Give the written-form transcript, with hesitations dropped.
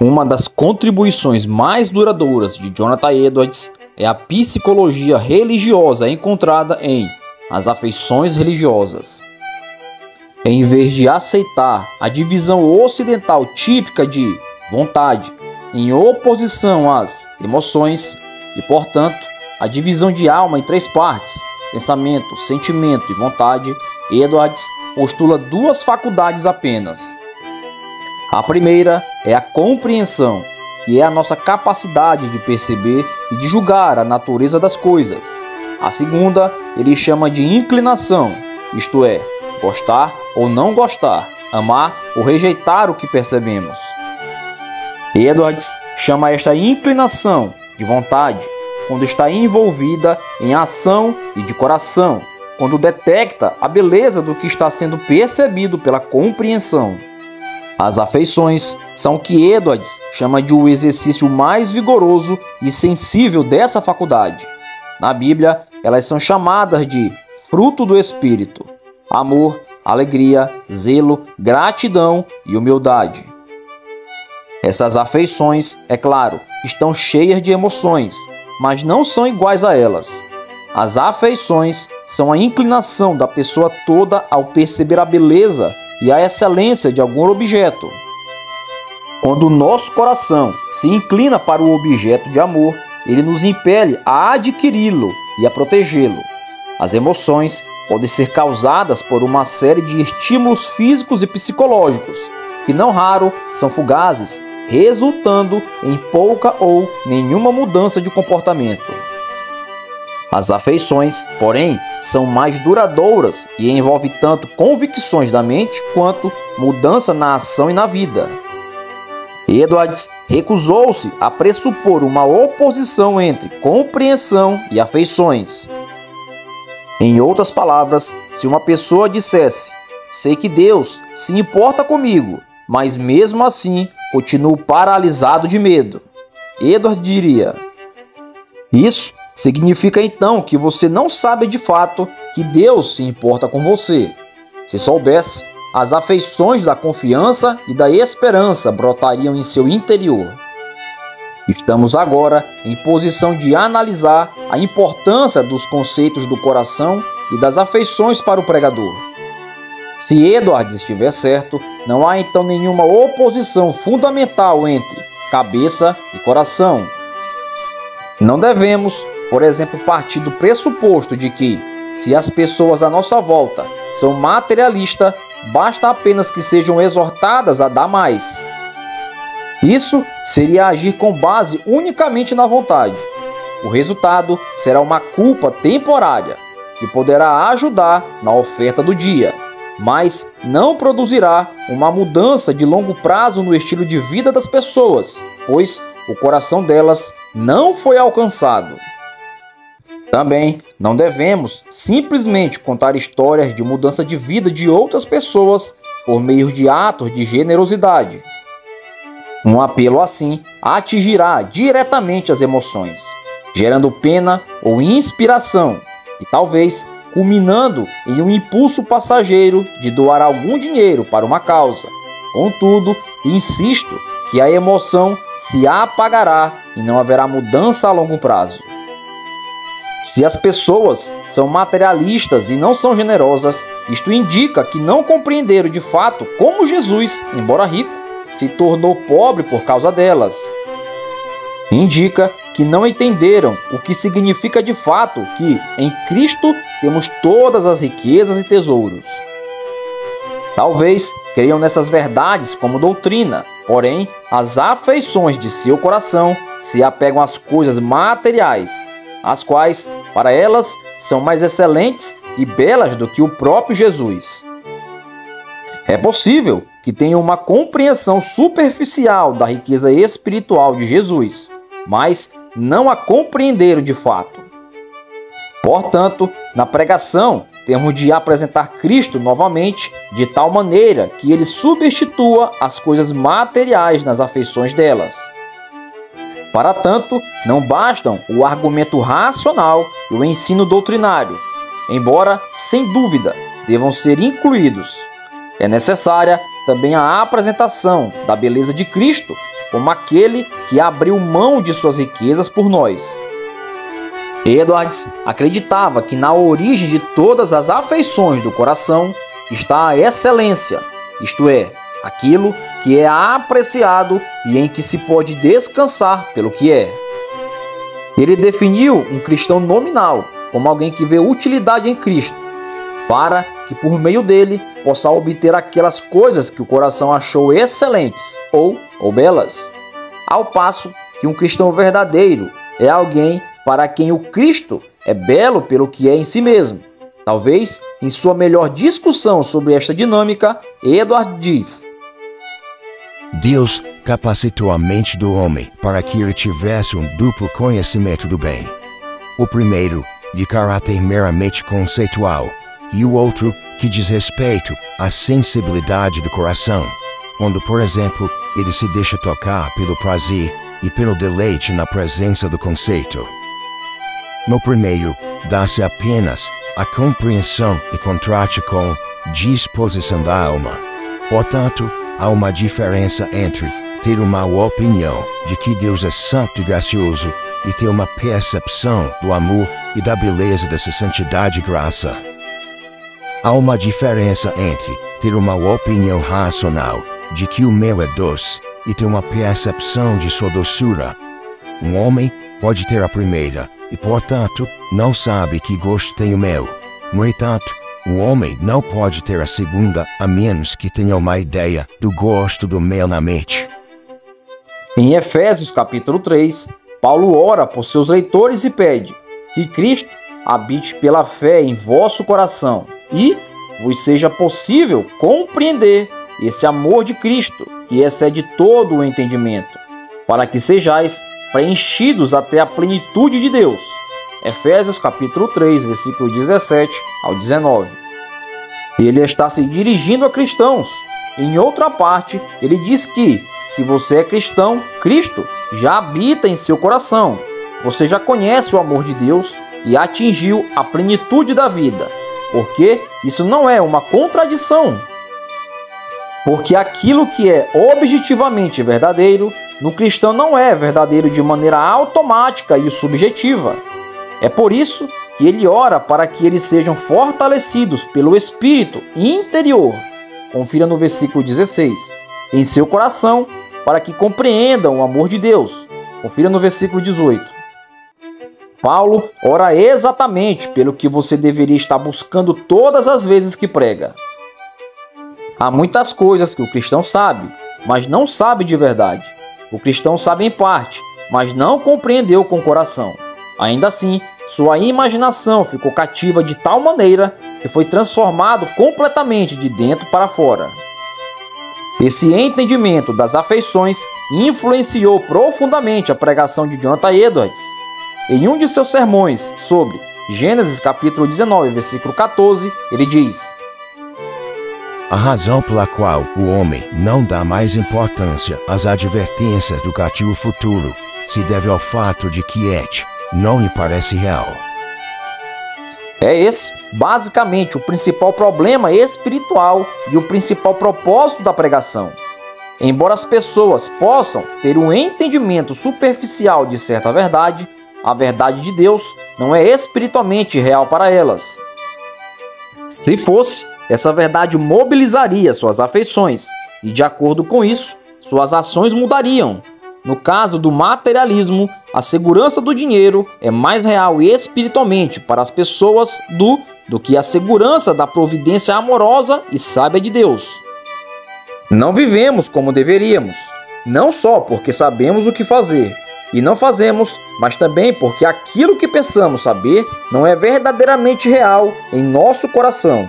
Uma das contribuições mais duradouras de Jonathan Edwards é a psicologia religiosa encontrada em As Afeições Religiosas. Em vez de aceitar a divisão ocidental típica de vontade em oposição às emoções e, portanto, a divisão de alma em três partes, pensamento, sentimento e vontade, Edwards postula duas faculdades apenas. A primeira é a compreensão, que é a nossa capacidade de perceber e de julgar a natureza das coisas. A segunda ele chama de inclinação, isto é, gostar ou não gostar, amar ou rejeitar o que percebemos. Edwards chama esta inclinação de vontade quando está envolvida em ação e de coração, quando detecta a beleza do que está sendo percebido pela compreensão. As afeições são o que Edwards chama de o exercício mais vigoroso e sensível dessa faculdade. Na Bíblia, elas são chamadas de fruto do Espírito: amor, alegria, zelo, gratidão e humildade. Essas afeições, é claro, estão cheias de emoções, mas não são iguais a elas. As afeições são a inclinação da pessoa toda ao perceber a beleza e a excelência de algum objeto. Quando o nosso coração se inclina para o objeto de amor, ele nos impele a adquiri-lo e a protegê-lo. As emoções podem ser causadas por uma série de estímulos físicos e psicológicos, que não raro são fugazes, resultando em pouca ou nenhuma mudança de comportamento. As afeições, porém, são mais duradouras e envolvem tanto convicções da mente quanto mudança na ação e na vida. Edwards recusou-se a pressupor uma oposição entre compreensão e afeições. Em outras palavras, se uma pessoa dissesse: sei que Deus se importa comigo, mas mesmo assim continuo paralisado de medo, Edwards diria: isso significa então que você não sabe de fato que Deus se importa com você. Se soubesse, as afeições da confiança e da esperança brotariam em seu interior. Estamos agora em posição de analisar a importância dos conceitos do coração e das afeições para o pregador. Se Edwards estiver certo, não há então nenhuma oposição fundamental entre cabeça e coração. Não devemos, por exemplo, partir do pressuposto de que, se as pessoas à nossa volta são materialistas, basta apenas que sejam exortadas a dar mais. Isso seria agir com base unicamente na vontade. O resultado será uma culpa temporária, que poderá ajudar na oferta do dia, mas não produzirá uma mudança de longo prazo no estilo de vida das pessoas, pois o coração delas não foi alcançado. Também não devemos simplesmente contar histórias de mudança de vida de outras pessoas por meio de atos de generosidade. Um apelo assim atingirá diretamente as emoções, gerando pena ou inspiração e talvez culminando em um impulso passageiro de doar algum dinheiro para uma causa. Contudo, insisto que a emoção se apagará e não haverá mudança a longo prazo. Se as pessoas são materialistas e não são generosas, isto indica que não compreenderam de fato como Jesus, embora rico, se tornou pobre por causa delas. Indica que não entenderam o que significa de fato que, em Cristo, temos todas as riquezas e tesouros. Talvez creiam nessas verdades como doutrina, porém, as afeições de seu coração se apegam às coisas materiais, as quais, para elas, são mais excelentes e belas do que o próprio Jesus. É possível que tenham uma compreensão superficial da riqueza espiritual de Jesus, mas não a compreenderam de fato. Portanto, na pregação, temos de apresentar Cristo novamente de tal maneira que ele substitua as coisas materiais nas afeições delas. Para tanto, não bastam o argumento racional e o ensino doutrinário, embora, sem dúvida, devam ser incluídos. É necessária também a apresentação da beleza de Cristo como aquele que abriu mão de suas riquezas por nós. Edwards acreditava que na origem de todas as afeições do coração está a excelência, isto é, aquilo que é apreciado e em que se pode descansar pelo que é. Ele definiu um cristão nominal como alguém que vê utilidade em Cristo, para que por meio dele possa obter aquelas coisas que o coração achou excelentes ou belas. Ao passo que um cristão verdadeiro é alguém para quem o Cristo é belo pelo que é em si mesmo. Talvez, em sua melhor discussão sobre esta dinâmica, Edward diz: Deus capacitou a mente do homem para que ele tivesse um duplo conhecimento do bem. O primeiro, de caráter meramente conceitual, e o outro, que diz respeito à sensibilidade do coração, quando, por exemplo, ele se deixa tocar pelo prazer e pelo deleite na presença do conceito. No primeiro, dá-se apenas a compreensão e contraste com disposição da alma. Portanto, há uma diferença entre ter uma opinião de que Deus é santo e gracioso e ter uma percepção do amor e da beleza dessa santidade e graça. Há uma diferença entre ter uma opinião racional de que o mel é doce e ter uma percepção de sua doçura. Um homem pode ter a primeira e, portanto, não sabe que gosto tem o mel. No entanto, o homem não pode ter a segunda a menos que tenha uma ideia do gosto do mel na mente. Em Efésios capítulo 3, Paulo ora por seus leitores e pede que Cristo habite pela fé em vosso coração e vos seja possível compreender esse amor de Cristo, que excede todo o entendimento, para que sejais preenchidos até a plenitude de Deus. Efésios capítulo 3, versículo 17 ao 19. Ele está se dirigindo a cristãos. Em outra parte, ele diz que, se você é cristão, Cristo já habita em seu coração. Você já conhece o amor de Deus e atingiu a plenitude da vida. Porque isso não é uma contradição. Porque aquilo que é objetivamente verdadeiro, no cristão não é verdadeiro de maneira automática e subjetiva. É por isso que ele ora para que eles sejam fortalecidos pelo Espírito interior. Confira no versículo 16. Em seu coração, para que compreendam o amor de Deus. Confira no versículo 18. Paulo ora exatamente pelo que você deveria estar buscando todas as vezes que prega. Há muitas coisas que o cristão sabe, mas não sabe de verdade. O cristão sabe em parte, mas não compreendeu com o coração. Ainda assim, sua imaginação ficou cativa de tal maneira que foi transformado completamente de dentro para fora. Esse entendimento das afeições influenciou profundamente a pregação de Jonathan Edwards. Em um de seus sermões sobre Gênesis capítulo 19, versículo 14, ele diz: A razão pela qual o homem não dá mais importância às advertências do castigo futuro se deve ao fato de que Et não lhe parece real. É esse, basicamente, o principal problema espiritual e o principal propósito da pregação. Embora as pessoas possam ter um entendimento superficial de certa verdade, a verdade de Deus não é espiritualmente real para elas. Se fosse, essa verdade mobilizaria suas afeições e, de acordo com isso, suas ações mudariam. No caso do materialismo, a segurança do dinheiro é mais real e espiritualmente para as pessoas do que a segurança da providência amorosa e sábia de Deus. Não vivemos como deveríamos, não só porque sabemos o que fazer e não fazemos, mas também porque aquilo que pensamos saber não é verdadeiramente real em nosso coração.